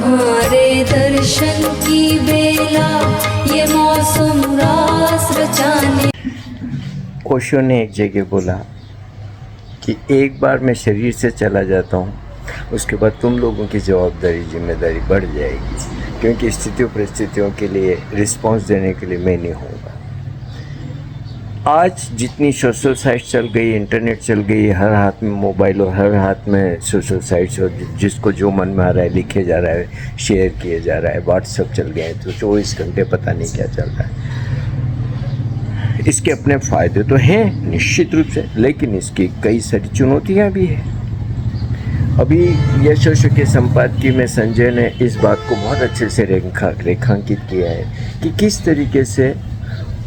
तुम्हारे दर्शन की बेला ये मौसम रास रचाने। ओशो ने एक जगह बोला कि एक बार मैं शरीर से चला जाता हूँ, उसके बाद तुम लोगों की जवाबदारी जिम्मेदारी बढ़ जाएगी, क्योंकि स्थितियों परिस्थितियों के लिए रिस्पांस देने के लिए मैं नहीं होऊंगा। आज जितनी सोशल साइट्स चल गई, इंटरनेट चल गई, हर हाथ में मोबाइल और हर हाथ में सोशल साइट्स, और जिसको जो मन में आ रहा है लिखे जा रहा है, शेयर किए जा रहा है, व्हाट्सएप चल गए हैं, तो 24 घंटे पता नहीं क्या चल रहा है। इसके अपने फ़ायदे तो हैं निश्चित रूप से, लेकिन इसकी कई सारी चुनौतियाँ भी हैं। अभी यश ओशो के संपादकीय में संजय ने इस बात को बहुत अच्छे से रेखांकित किया है कि किस तरीके से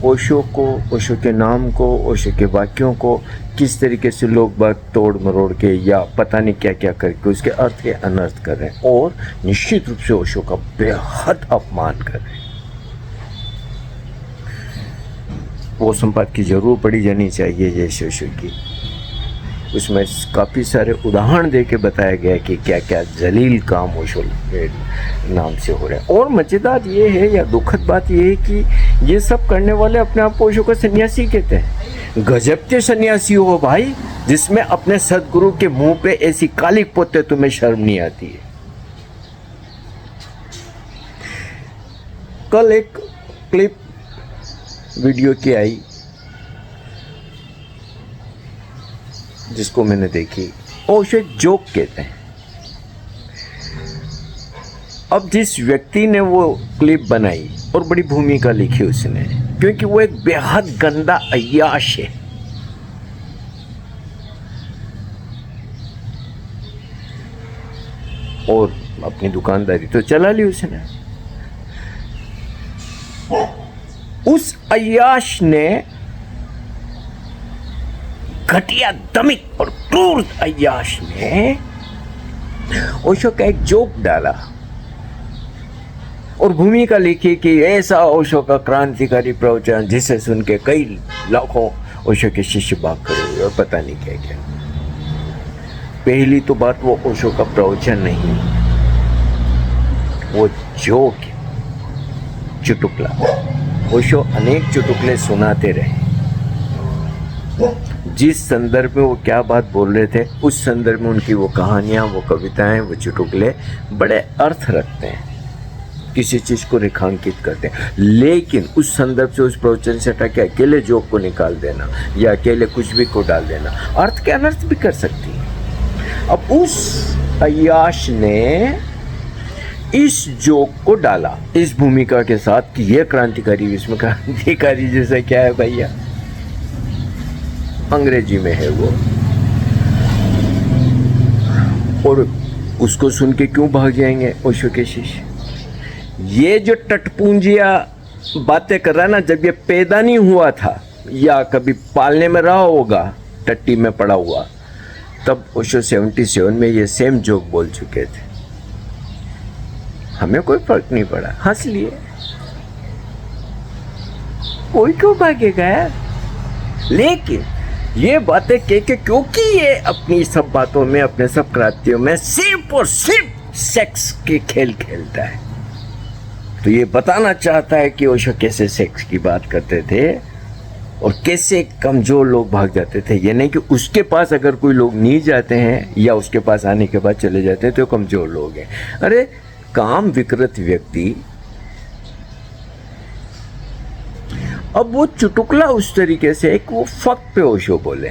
ओशो को, ओशो के नाम को, ओशो के वाक्यों को किस तरीके से लोग बात तोड़ मरोड़ के या पता नहीं क्या क्या करके उसके अर्थ के अनर्थ कर रहे हैं, और निश्चित रूप से ओशो का बेहद अपमान कर रहे हैं। वो संपादकीय जरूर पढ़ी जानी चाहिए यश ओशो की। उसमें काफ़ी सारे उदाहरण दे के बताया गया कि क्या क्या जलील काम ओशो के नाम से हो रहे हैं। और मज़ेदार ये है या दुखद बात ये है कि ये सब करने वाले अपने आप को ओशो को सन्यासी कहते हैं। गजब के सन्यासी हो भाई, जिसमें अपने सदगुरु के मुंह पे ऐसी काली पोते तुम्हें शर्म नहीं आती है। कल एक क्लिप वीडियो की आई जिसको मैंने देखी, ओशो एक जोक कहते हैं। अब जिस व्यक्ति ने वो क्लिप बनाई और बड़ी भूमिका लिखी उसने, क्योंकि वो एक बेहद गंदा अय्याश है। और अपनी दुकानदारी तो चला ली उसने। उस अय्याश ने घटिया दमिक और क्रूर अय्याश ने ओशो का एक जोक डाला और भूमिका लिखी कि ऐसा ओशो का क्रांतिकारी प्रवचन जिसे सुन के कई लाखों ओशो के शिष्य भाग खड़े हुए और पता नहीं क्या क्या। पहली तो बात, वो ओशो का प्रवचन नहीं, वो जोक, चुटकुला। ओशो अनेक चुटकुले सुनाते रहे। जिस संदर्भ में वो क्या बात बोल रहे थे, उस संदर्भ में उनकी वो कहानियाँ, वो कविताएं, वो चुटकुले बड़े अर्थ रखते हैं, किसी चीज़ को रेखांकित करते हैं। लेकिन उस संदर्भ से, उस प्रवचन से हटा के अकेले जोक को निकाल देना या अकेले कुछ भी को डाल देना अर्थ के अनर्थ भी कर सकती है। अब उस अय्याश ने इस जोक को डाला इस भूमिका के साथ कि यह क्रांतिकारी, इसमें क्रांतिकारी जैसा क्या है भैया, अंग्रेजी में है वो, और उसको सुन के क्यों भाग जाएंगे ओशो के शिष्य। ये जो टटपूंजिया बातें कर रहा है ना, जब ये पैदा नहीं हुआ था या कभी पालने में रहा होगा टट्टी में पड़ा हुआ, तब ओशो 77 में ये सेम जोक बोल चुके थे। हमें कोई फर्क नहीं पड़ा, हंस लिए, कोई क्यों भागेगा यार। लेकिन ये बातें कह के, क्योंकि ये अपनी सब बातों में, अपने सब क्रांतियों में सिर्फ और सिर्फ सेक्स के खेल खेलता है, तो ये बताना चाहता है कि ओशो कैसे सेक्स की बात करते थे और कैसे कमज़ोर लोग भाग जाते थे। ये नहीं कि उसके पास अगर कोई लोग नहीं जाते हैं या उसके पास आने के बाद चले जाते हैं तो कमज़ोर लोग हैं। अरे काम विकृत व्यक्ति। अब वो चुटकुला उस तरीके से एक वो फक पे ओशो बोले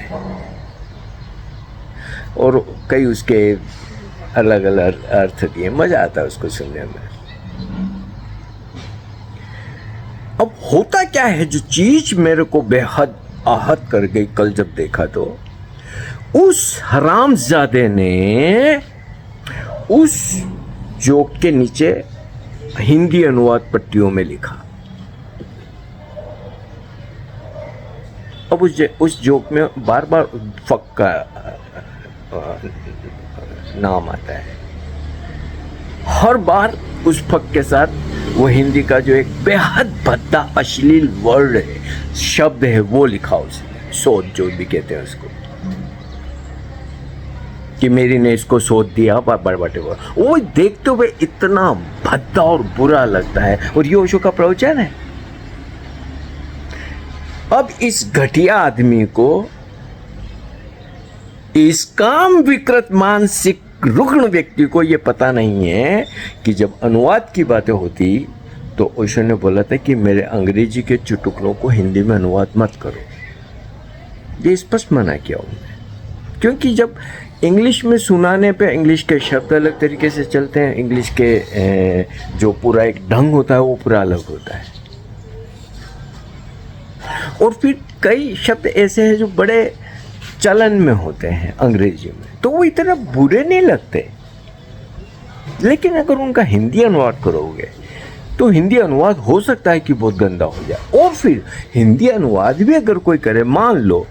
और कई उसके अलग अलग अर्थ दिए, मजा आता है उसको सुनने में। अब होता क्या है, जो चीज मेरे को बेहद आहत कर गई कल जब देखा, तो उस हरामजादे ने उस जोक के नीचे हिंदी अनुवाद पट्टियों में लिखा। अब उस जोक में बार बार फक का नाम आता है। हर बार उस फक के साथ वो हिंदी का जो एक बेहद भद्दा अश्लील वर्ड है, शब्द है, वो लिखा उसने, सोच जो भी कहते हैं उसको। कि मेरी ने इसको सोच दिया बड़े वो देखते हुए इतना भद्दा और बुरा लगता है। और ये ओशो का प्रवचन है। अब इस घटिया आदमी को, इस काम विकृत मानसिक रुग्ण व्यक्ति को ये पता नहीं है कि जब अनुवाद की बातें होती तो ओशो ने बोला था कि मेरे अंग्रेजी के चुटकुलों को हिंदी में अनुवाद मत करो। ये स्पष्ट मना किया उन्होंने, क्योंकि जब इंग्लिश में सुनाने पे इंग्लिश के शब्द अलग तरीके से चलते हैं, इंग्लिश के जो पूरा एक ढंग होता है वो पूरा अलग होता है। और फिर कई शब्द ऐसे हैं जो बड़े चलन में होते हैं अंग्रेजी में, तो वो इतना बुरे नहीं लगते। लेकिन अगर उनका हिंदी अनुवाद करोगे तो हिंदी अनुवाद हो सकता है कि बहुत गंदा हो जाए। और फिर हिंदी अनुवाद भी अगर कोई करे, मान लो,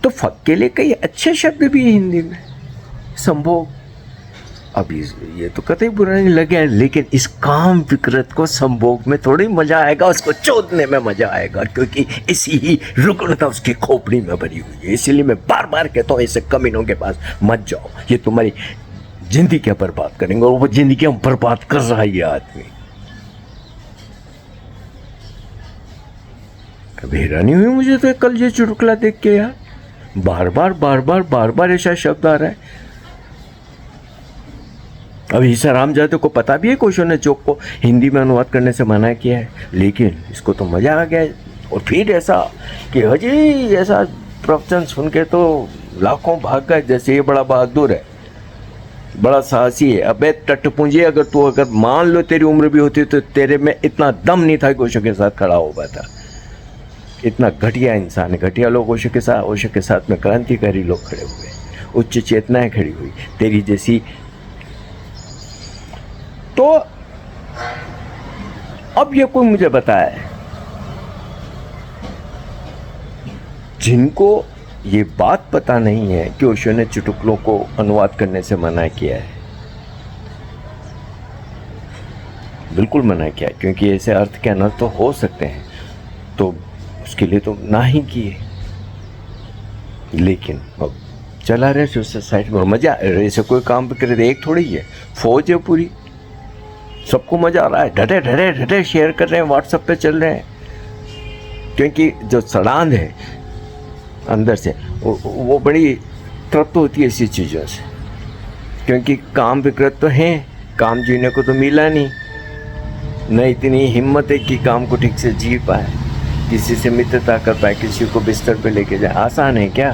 तो फक के लिए कई अच्छे शब्द भी है हिंदी में, संभोग। अब ये तो कतई बुरा नहीं लगे, लेकिन इस काम विकृत को संभोग में थोड़ी मजा आएगा, उसको चोदने में मजा आएगा, क्योंकि इसी ही रुग्णता उसकी खोपड़ी में भरी हुई है। इसलिए मैं बार बार कहता हूँ ऐसे कमीनों के पास मत जाओ, ये तुम्हारी जिंदगी बर्बाद करेंगे। और वो जिंदगी बर्बाद कर रहा है ये आदमी। कभी हैरानी हुई मुझे तो कल ये चुटकुला देख के यार, बार बार ऐसा शब्द आ रहा है। अब ईसा राम जाते को पता भी है ओशो ने जोक को हिंदी में अनुवाद करने से मना किया है, लेकिन इसको तो मजा आ गया है। और फिर ऐसा कि हजी ऐसा प्रवचन सुन के तो लाखों भाग गए, जैसे ये बड़ा बहादुर है, बड़ा साहसी है। अबे टटपुंजी, अगर मान लो तेरी उम्र भी होती तो तेरे में इतना दम नहीं था कि ओशो के साथ खड़ा हो पाता। इतना घटिया इंसान है। घटिया लोग ओशो के साथ में क्रांतिकारी लोग खड़े हुए, उच्च चेतनाएं खड़ी हुई तेरी जैसी। तो अब ये कोई मुझे बताए जिनको ये बात पता नहीं है कि ओशो ने चुटकुलों को अनुवाद करने से मना किया है। बिल्कुल मना किया, क्योंकि ऐसे अर्थ के अनर्थ तो हो सकते हैं, तो उसके लिए तो ना ही किए। लेकिन अब चला रहे सोसाइटी में मजा, ऐसे कोई काम भी करे, एक थोड़ी है, फौज है पूरी, सबको मजा आ रहा है, ढटे शेयर कर रहे हैं, व्हाट्सएप पे चल रहे हैं। क्योंकि जो सड़ांध है अंदर से वो बड़ी तृप्त होती है ऐसी चीज़ों से, क्योंकि काम विकृत तो हैं, काम जीने को तो मिला नहीं, न इतनी हिम्मत है कि काम को ठीक से जी पाए, किसी से मित्रता कर पाए, किसी को बिस्तर पे लेके जाए। आसान है क्या?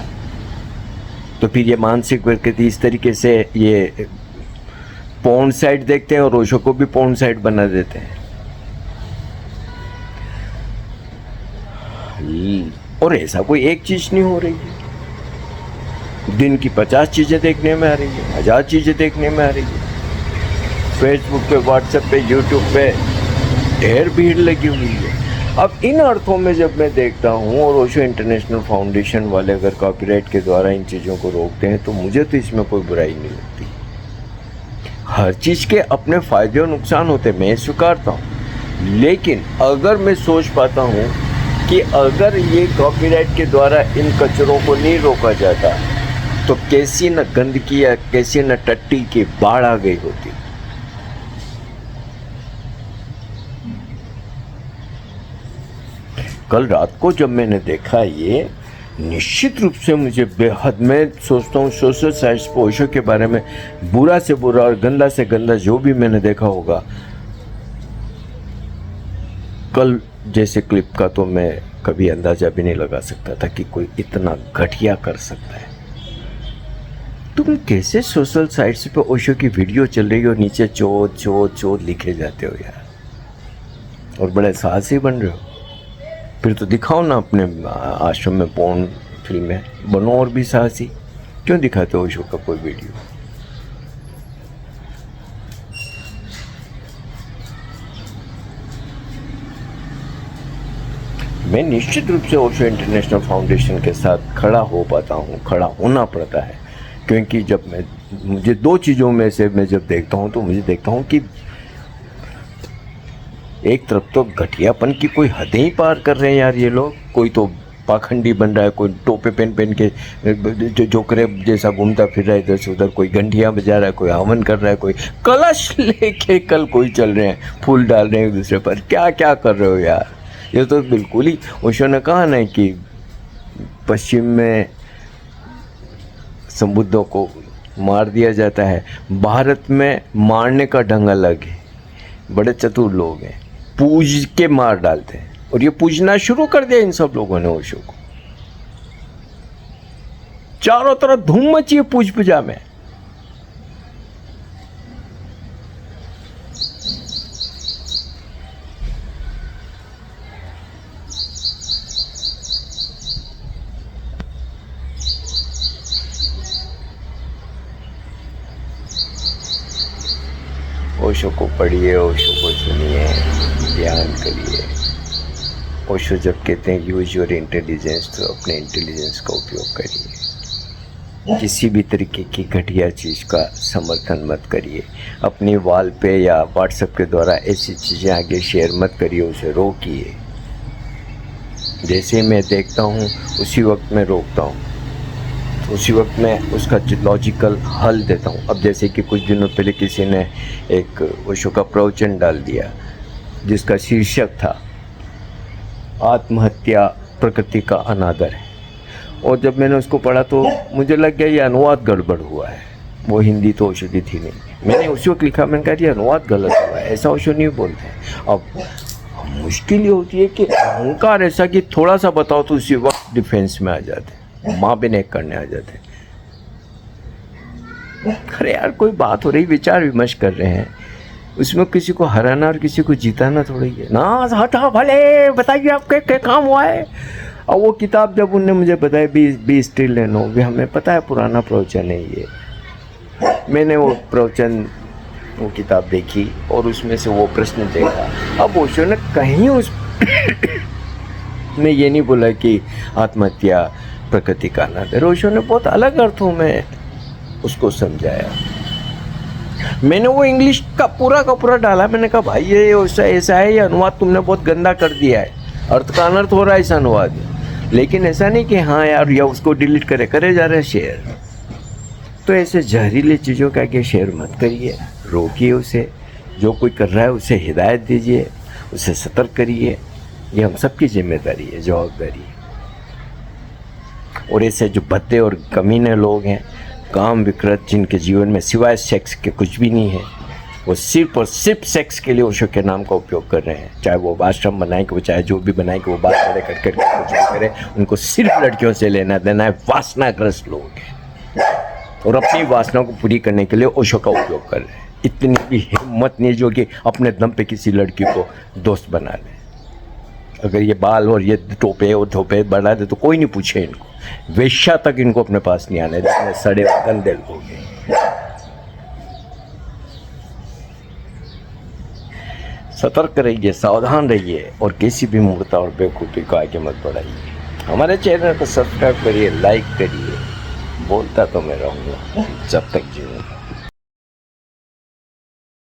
तो फिर ये मानसिक विकृति इस तरीके से ये पोर्न साइट देखते हैं और ओशो को भी पोर्न साइट बना देते हैं। और ऐसा कोई एक चीज नहीं हो रही है, दिन की 50 चीजें देखने में आ रही है, 1000 चीजें देखने में आ रही है। फेसबुक पे, व्हाट्सएप पे, यूट्यूब पे ढेर भीड़ लगी हुई है। अब इन अर्थों में जब मैं देखता हूँ, और ओशो इंटरनेशनल फाउंडेशन वाले अगर कॉपीराइट के द्वारा इन चीज़ों को रोकते हैं, तो मुझे तो इसमें कोई बुराई नहीं लगती। हर चीज़ के अपने फ़ायदे और नुकसान होते, मैं स्वीकारता हूँ। लेकिन अगर मैं सोच पाता हूँ कि अगर ये कॉपीराइट के द्वारा इन कचरों को नहीं रोका जाता, तो कैसी न गंदगी या कैसी न टट्टी की बाढ़ आ गई होती। कल रात को जब मैंने देखा, ये निश्चित रूप से मुझे बेहद, मैं सोचता हूँ सोशल साइट्स पर ओशो के बारे में बुरा से बुरा और गंदा से गंदा जो भी मैंने देखा होगा, कल जैसे क्लिप का तो मैं कभी अंदाजा भी नहीं लगा सकता था कि कोई इतना घटिया कर सकता है। तुम कैसे सोशल साइट्स पे ओशो की वीडियो चल रही हो, नीचे चोद चोद चोद लिखे जाते हो यार, और बड़े साहसी बन रहे हो। फिर तो दिखाओ ना अपने आश्रम में पोर्न फिल्में, बनो और भी साहसी। क्यों दिखाते हो ओशो का कोई वीडियो? मैं निश्चित रूप से ओशो इंटरनेशनल फाउंडेशन के साथ खड़ा हो पाता हूँ, खड़ा होना पड़ता है, क्योंकि जब मुझे दो चीज़ों में से मैं जब देखता हूँ, तो मुझे देखता हूँ कि एक तरफ तो घटियापन की कोई हदें ही पार कर रहे हैं यार ये लोग। कोई तो पाखंडी बन रहा है, कोई टोपे पहन के जोकरे जैसा घूमता फिर रहा है इधर से उधर, कोई घंटियाँ बजा रहा है, कोई हवन कर रहा है, कोई कलश लेके कल कोई चल रहे हैं, फूल डाल रहे हैं एक दूसरे पर। क्या क्या कर रहे हो यार, ये तो बिल्कुल ही। ओशो ने कहा ना कि पश्चिम में संबुद्धों को मार दिया जाता है, भारत में मारने का ढंग अलग है। बड़े चतुर लोग हैं, पूज के मार डालते हैं, और ये पूजना शुरू कर दिया इन सब लोगों ने ओशो को। चारों तरफ धूम मची है पूज पूजा में। ओशो को पढ़िए, ओशो को सुनिए, ध्यान करिए। ओशो जब कहते हैं यूज योर इंटेलिजेंस, तो अपने इंटेलिजेंस का उपयोग करिए। किसी भी तरीके की घटिया चीज़ का समर्थन मत करिए। अपनी वॉल पे या व्हाट्सएप के द्वारा ऐसी चीज़ें आगे शेयर मत करिए, उसे रोकिए। जैसे मैं देखता हूँ उसी वक्त मैं रोकता हूँ, उसी वक्त मैं उसका लॉजिकल हल देता हूँ। अब जैसे कि कुछ दिनों पहले किसी ने एक ओशो का प्रवचन डाल दिया जिसका शीर्षक था आत्महत्या प्रकृति का अनादर है, और जब मैंने उसको पढ़ा तो मुझे लग गया ये अनुवाद गड़बड़ हुआ है। वो हिंदी तो ओशो की थी नहीं, मैंने उसी वक्त लिखा, मैंने कहा ये अनुवाद गलत हुआ है, ऐसा ओशो नहीं बोलते हैं। अब मुश्किल ये होती है कि अहंकार ऐसा कि थोड़ा सा बताओ तो उसी वक्त डिफेंस में आ जाते, माँ बिना करने आ जाते। अरे यार कोई बात हो रही, विचार विमर्श कर रहे हैं, उसमें किसी को हराना और किसी को जीताना थोड़ी है ना। हटा भले बताइए आपके क्या काम हुआ है। और वो किताब जब उनने मुझे बताया बी स्टिल एंड नो, हमें पता है पुराना प्रवचन है ये। मैंने वो प्रवचन, वो किताब देखी और उसमें से वो प्रश्न देखा। अब ओशो ने कहीं उस में ये नहीं बोला कि आत्महत्या प्रकृति का अनादर। ओशो ने बहुत अलग अर्थों में उसको समझाया। मैंने वो इंग्लिश का पूरा डाला, मैंने कहा भाई ये ऐसा है, ये अनुवाद तुमने बहुत गंदा कर दिया है, अर्थ का अनर्थ हो रहा है इस अनुवाद में। लेकिन ऐसा नहीं कि हाँ यार या उसको डिलीट करे जा रहे हैं शेयर। तो ऐसे जहरीली चीज़ों का आगे शेयर मत करिए, रोकिए उसे। जो कोई कर रहा है उसे हिदायत दीजिए, उसे सतर्क करिए। ये हम सबकी जिम्मेदारी है, जवाबदारी है। और ऐसे जो भद्दे और कमीने लोग हैं, काम विकृत, जिनके जीवन में सिवाय सेक्स के कुछ भी नहीं है, वो सिर्फ और सिर्फ सेक्स के लिए ओशो के नाम का उपयोग कर रहे हैं। चाहे वो आश्रम बनाए कि वो चाहे जो भी बनाए कि वो बात बड़े करके कुछ भी करे, उनको सिर्फ लड़कियों से लेना देना है। वासनाग्रस्त लोग हैं और अपनी वासना को पूरी करने के लिए ओशो का उपयोग कर रहे हैं। इतनी भी हिम्मत नहीं जो कि अपने दम पे किसी लड़की को दोस्त बना ले। अगर ये बाल और ये टोपे और धोपे बढ़ा दे तो कोई नहीं पूछे इनको, वेश्या तक इनको अपने पास नहीं आने देते, सड़े और गंदे लोग हैं। सतर्क रहिए, सावधान रहिए और किसी भी मूर्खता और बेवकूफ़ी को आगे मत बढ़ाइए। हमारे चैनल को सब्सक्राइब करिए, लाइक करिए। बोलता तो मैं रहूँगा जब तक जीऊँ।